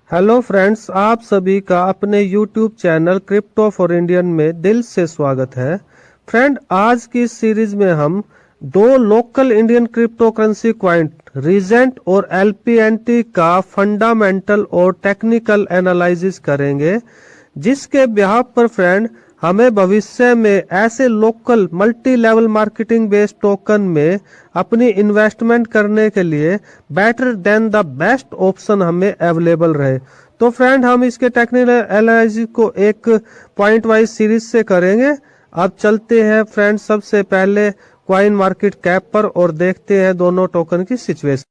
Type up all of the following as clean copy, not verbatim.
Hello friends, आप सभी का अपने YouTube channel crypto for Indian में दिल से स्वागत है। फ्रेंड, आज की इस सीरीज में हम दो local Indian crypto currency coin regent और एलपीएनटी का फंडामेंटल और टेक्निकल एनालिसिस करेंगे, जिसके बिहाफ पर फ्रेंड हमें भविष्य में ऐसे local multi level marketing based token में अपनी इन्वेस्टमेंट करने के लिए better than the best option हमें अवेलेबल रहे। तो फ्रेंड, हम इसके टेक्निकल एनालिसिस को एक पॉइंट वाइज सीरीज से करेंगे। अब चलते हैं फ्रेंड सबसे पहले क्वाइन मार्केट कैप पर और देखते हैं दोनों टोकन की situation.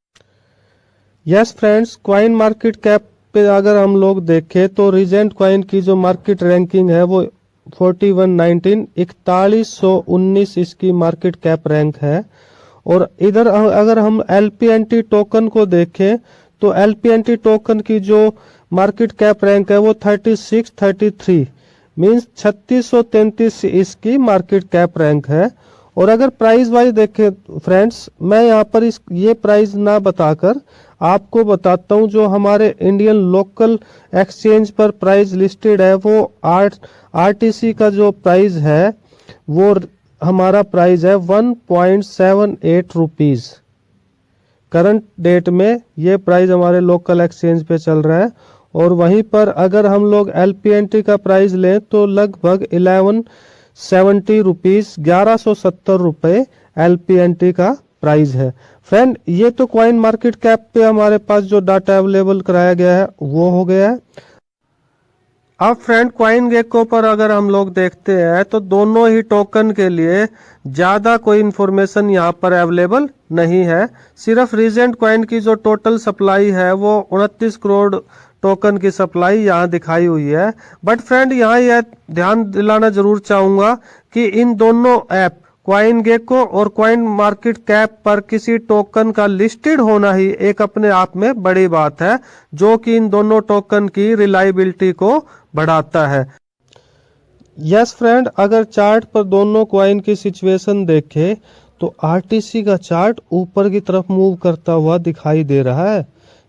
Yes friends, coin market cap पे अगर हम लोग देखें तो रीजेंट क्वाइन की जो मार्केट रैंकिंग है वो 4119 4119 इसकी मार्केट कैप रैंक है। और इधर अगर हम एलपीएनटी टोकन को देखें तो एलपीएनटी टोकन की जो मार्केट कैप रैंक है वो 3633 मींस 3633 इसकी मार्केट कैप रैंक है। और अगर प्राइस वाइज देखें फ्रेंड्स, मैं यहाँ पर ये प्राइस ना बताकर आपको बताता हूँ जो हमारे इंडियन लोकल एक्सचेंज पर प्राइस लिस्टेड है वो आरटीसी का जो प्राइस है वो हमारा प्राइस है 1.78 रुपीज। करंट डेट में ये प्राइस हमारे लोकल एक्सचेंज पे चल रहा है। और वहीं पर अगर हम लोग एलपीएनटी का प्राइस लें तो लगभग 1170 रुपीज 1170 रुपए एलपीएनटी का प्राइस है। फ्रेंड, ये तो क्वाइन मार्केट कैप पे हमारे पास जो डाटा अवेलेबल कराया गया है वो हो गया है। अब फ्रेंड, क्वाइन गेको पर अगर हम लोग देखते हैं तो दोनों ही टोकन के लिए ज़्यादा कोई इन्फॉर्मेशन यहाँ पर अवेलेबल नहीं है। सिर्फ रीजेंट क्वाइन की जो टोटल सप्लाई है वो 29 करोड़ टोकन की सप्लाई यहाँ दिखाई हुई है। बट फ्रेंड, यहाँ यह ध्यान दिलाना जरूर चाहूँगा कि इन दोनों ऐप क्वाइन गेको और क्वाइन मार्केट कैप पर किसी टोकन का लिस्टेड होना ही एक अपने आप में बड़ी बात है, जो कि इन दोनों टोकन की रिलायबिलिटी को बढ़ाता है। यस फ्रेंड, अगर चार्ट पर दोनों क्वाइन की सिचुएशन देखें तो आरटीसी का चार्ट ऊपर की तरफ मूव करता हुआ दिखाई दे रहा है।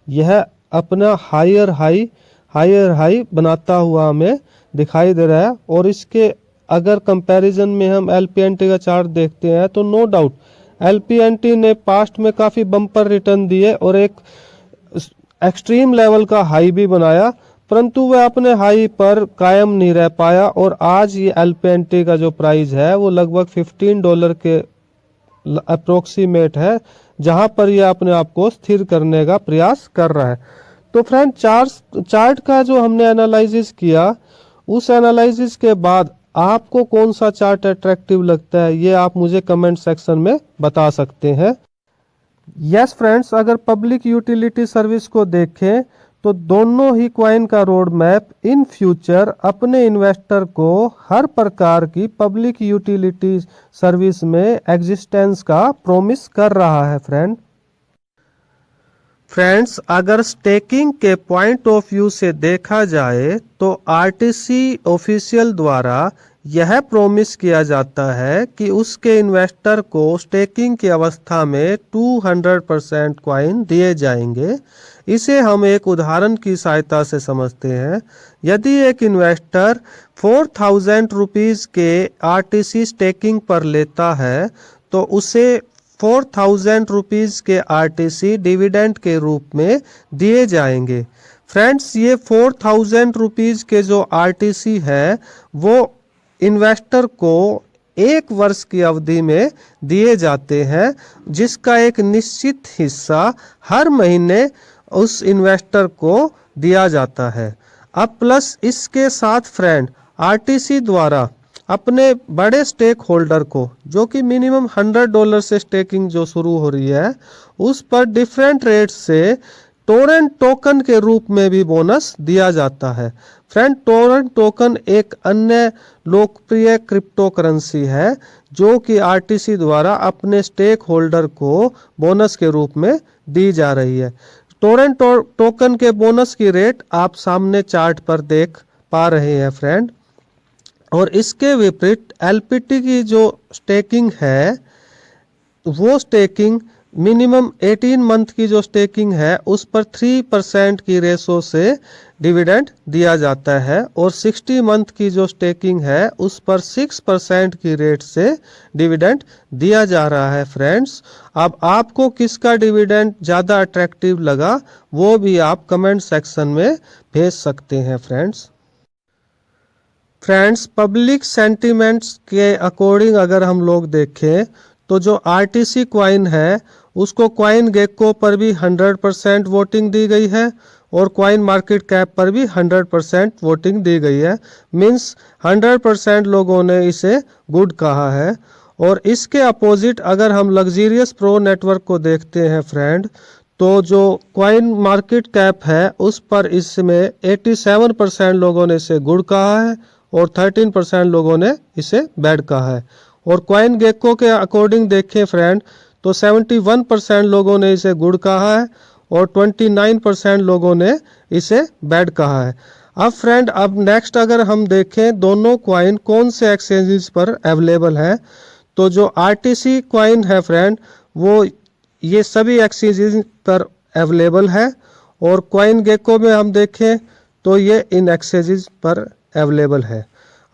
यह अपना हायर हाई बनाता हुआ हमें दिखाई दे रहा है। और इसके अगर कंपैरिजन में हम एलपीएनटी का चार्ट देखते हैं तो नो डाउट एलपीएनटी ने पास्ट में काफी बम्पर रिटर्न दिए और एक एक्सट्रीम लेवल का हाई भी बनाया, परंतु वह अपने हाई पर कायम नहीं रह पाया। और आज ये एलपीएनटी का जो प्राइस है वो लगभग $15 के अप्रोक्सीमेट है, जहां पर यह अपने आप को स्थिर करने का प्रयास कर रहा है। तो फ्रेंड, चार्ट का जो हमने एनालिसिस किया, उस एनालिसिस के बाद आपको कौन सा चार्ट अट्रैक्टिव लगता है ये आप मुझे कमेंट सेक्शन में बता सकते हैं। यस फ्रेंड्स, अगर पब्लिक यूटिलिटी सर्विस को देखें तो दोनों ही क्वाइन का रोड मैप इन फ्यूचर अपने इन्वेस्टर को हर प्रकार की पब्लिक यूटिलिटी सर्विस में एग्जिस्टेंस का प्रॉमिस कर रहा है। फ्रेंड्स, अगर स्टेकिंग के पॉइंट ऑफ व्यू से देखा जाए तो आरटीसी ऑफिशियल द्वारा यह प्रॉमिस किया जाता है कि उसके इन्वेस्टर को स्टेकिंग की अवस्था में 200% क्वाइन दिए जाएंगे। इसे हम एक उदाहरण की सहायता से समझते हैं। यदि एक इन्वेस्टर 4000 रुपीज के आरटीसी स्टेकिंग पर लेता है तो उसे 4000 रुपीज के आरटीसी डिविडेंड के रूप में दिए जाएंगे। फ्रेंड्स, ये 4000 रुपीज के जो आरटीसी है वो इन्वेस्टर को 1 वर्ष की अवधि में दिए जाते हैं, जिसका एक निश्चित हिस्सा हर महीने उस इन्वेस्टर को दिया जाता है। अब प्लस इसके साथ फ्रेंड, आरटीसी द्वारा अपने बड़े स्टेक होल्डर को, जो कि मिनिमम $100 से स्टेकिंग जो शुरू हो रही है, उस पर डिफरेंट रेट से टोरेंट टोकन के रूप में भी बोनस दिया जाता है। फ्रेंड, टोरेंट टोकन एक अन्य लोकप्रिय क्रिप्टो करेंसी है जो कि आरटीसी द्वारा अपने स्टेक होल्डर को बोनस के रूप में दी जा रही है। टोरेंट टोकन के बोनस की रेट आप सामने चार्ट पर देख पा रहे हैं फ्रेंड। और इसके विपरीत एलपीटी की जो स्टेकिंग है वो स्टेकिंग मिनिमम 18 मंथ की जो स्टेकिंग है उस पर 3% की रेशो से डिविडेंड दिया जाता है और 60 मंथ की जो स्टेकिंग है उस पर 6% की रेट से डिविडेंड दिया जा रहा है फ्रेंड्स। अब आपको किसका डिविडेंड ज़्यादा अट्रैक्टिव लगा वो भी आप कमेंट सेक्शन में भेज सकते हैं फ्रेंड्स। फ्रेंड्स, पब्लिक सेंटिमेंट्स के अकॉर्डिंग अगर हम लोग देखें तो जो आरटीसी क्वाइन है उसको क्वाइन गेको पर भी 100% वोटिंग दी गई है और क्वाइन मार्केट कैप पर भी 100% वोटिंग दी गई है। मींस 100% लोगों ने इसे गुड कहा है। और इसके अपोजिट अगर हम लग्जीरियस प्रो नेटवर्क को देखते हैं फ्रेंड, तो जो क्वाइन मार्केट कैप है उस पर इसमें 87% लोगों ने इसे गुड कहा है और 13% लोगों ने इसे बैड कहा है। और क्वाइन गेको के अकॉर्डिंग देखें फ्रेंड तो 71% लोगों ने इसे गुड कहा है और 29% लोगों ने इसे बैड कहा है। अब फ्रेंड, अब नेक्स्ट अगर हम देखें दोनों क्वाइन कौन से एक्सचेंजेस पर अवेलेबल है, तो जो आरटीसी क्वाइन है फ्रेंड वो ये सभी एक्सचेंजेस पर अवेलेबल है और क्वाइन गेको में हम देखें तो ये इन एक्सचेंजेस पर अवेलेबल है।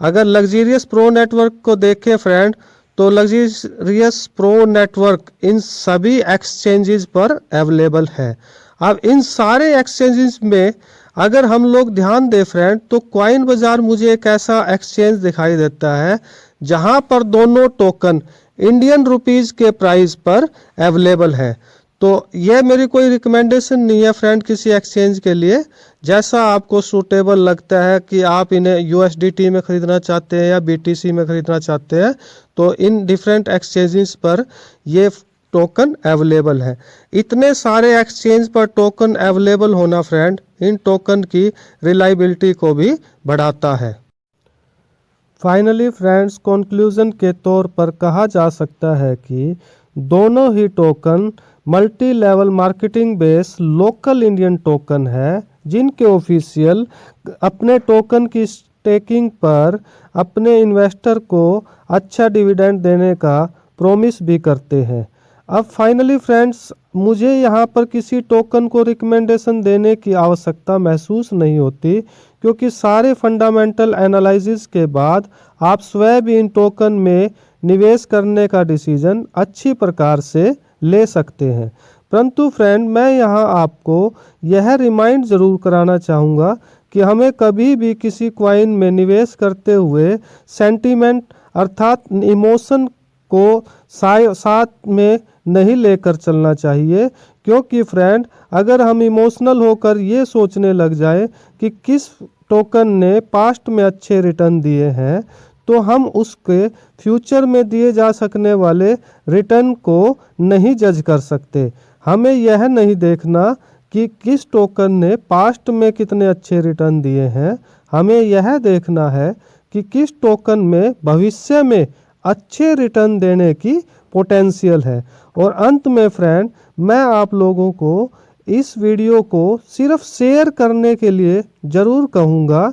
अगर लग्जीरियस प्रो नेटवर्क को देखें फ्रेंड तो लग्जीरियस प्रो नेटवर्क इन सभी एक्सचेंजेस पर अवेलेबल है। अब इन सारे एक्सचेंजेस में अगर हम लोग ध्यान दें फ्रेंड तो क्वाइन बाजार मुझे एक ऐसा एक्सचेंज दिखाई देता है जहां पर दोनों टोकन इंडियन रुपीस के प्राइस पर अवेलेबल है। तो यह मेरी कोई रिकमेंडेशन नहीं है फ्रेंड किसी एक्सचेंज के लिए, जैसा आपको सूटेबल लगता है कि आप इन्हें यूएसडीटी में खरीदना चाहते हैं या बीटीसी में खरीदना चाहते हैं तो इन डिफरेंट एक्सचेंजेस पर ये टोकन अवेलेबल है। इतने सारे एक्सचेंज पर टोकन अवेलेबल होना फ्रेंड इन टोकन की रिलायबिलिटी को भी बढ़ाता है। फाइनली फ्रेंड्स, कंक्लूजन के तौर पर कहा जा सकता है कि दोनों ही token multi level marketing base local Indian token है जिनके ऑफिशियल अपने टोकन की स्टेकिंग पर अपने इन्वेस्टर को अच्छा डिविडेंड देने का प्रॉमिस भी करते हैं। अब फाइनली फ्रेंड्स, मुझे यहाँ पर किसी टोकन को रिकमेंडेशन देने की आवश्यकता महसूस नहीं होती क्योंकि सारे फंडामेंटल एनालिसिस के बाद आप स्वयं भी इन टोकन में निवेश करने का डिसीजन अच्छी प्रकार से ले सकते हैं। परंतु फ्रेंड, मैं यहाँ आपको यह रिमाइंड ज़रूर कराना चाहूँगा कि हमें कभी भी किसी क्वाइन में निवेश करते हुए सेंटीमेंट अर्थात इमोशन को साथ में नहीं लेकर चलना चाहिए, क्योंकि फ्रेंड अगर हम इमोशनल होकर ये सोचने लग जाए कि किस टोकन ने पास्ट में अच्छे रिटर्न दिए हैं तो हम उसके फ्यूचर में दिए जा सकने वाले रिटर्न को नहीं जज कर सकते। हमें यह नहीं देखना कि किस टोकन ने पास्ट में कितने अच्छे रिटर्न दिए हैं, हमें यह देखना है कि किस टोकन में भविष्य में अच्छे रिटर्न देने की पोटेंशियल है। और अंत में फ्रेंड, मैं आप लोगों को इस वीडियो को सिर्फ शेयर करने के लिए ज़रूर कहूँगा,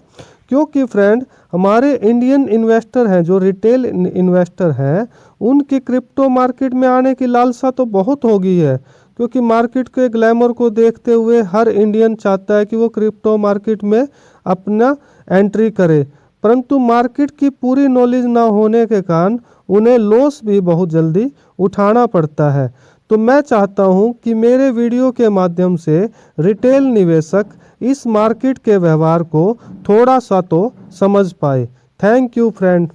क्योंकि फ्रेंड हमारे इंडियन इन्वेस्टर हैं जो रिटेल इन्वेस्टर हैं उनकी क्रिप्टो मार्केट में आने की लालसा तो बहुत हो गई है, क्योंकि मार्केट के ग्लैमर को देखते हुए हर इंडियन चाहता है कि वो क्रिप्टो मार्केट में अपना एंट्री करे, परंतु मार्केट की पूरी नॉलेज ना होने के कारण उन्हें लॉस भी बहुत जल्दी उठाना पड़ता है। तो मैं चाहता हूं कि मेरे वीडियो के माध्यम से रिटेल निवेशक इस मार्केट के व्यवहार को थोड़ा सा तो समझ पाए। Thank you friend.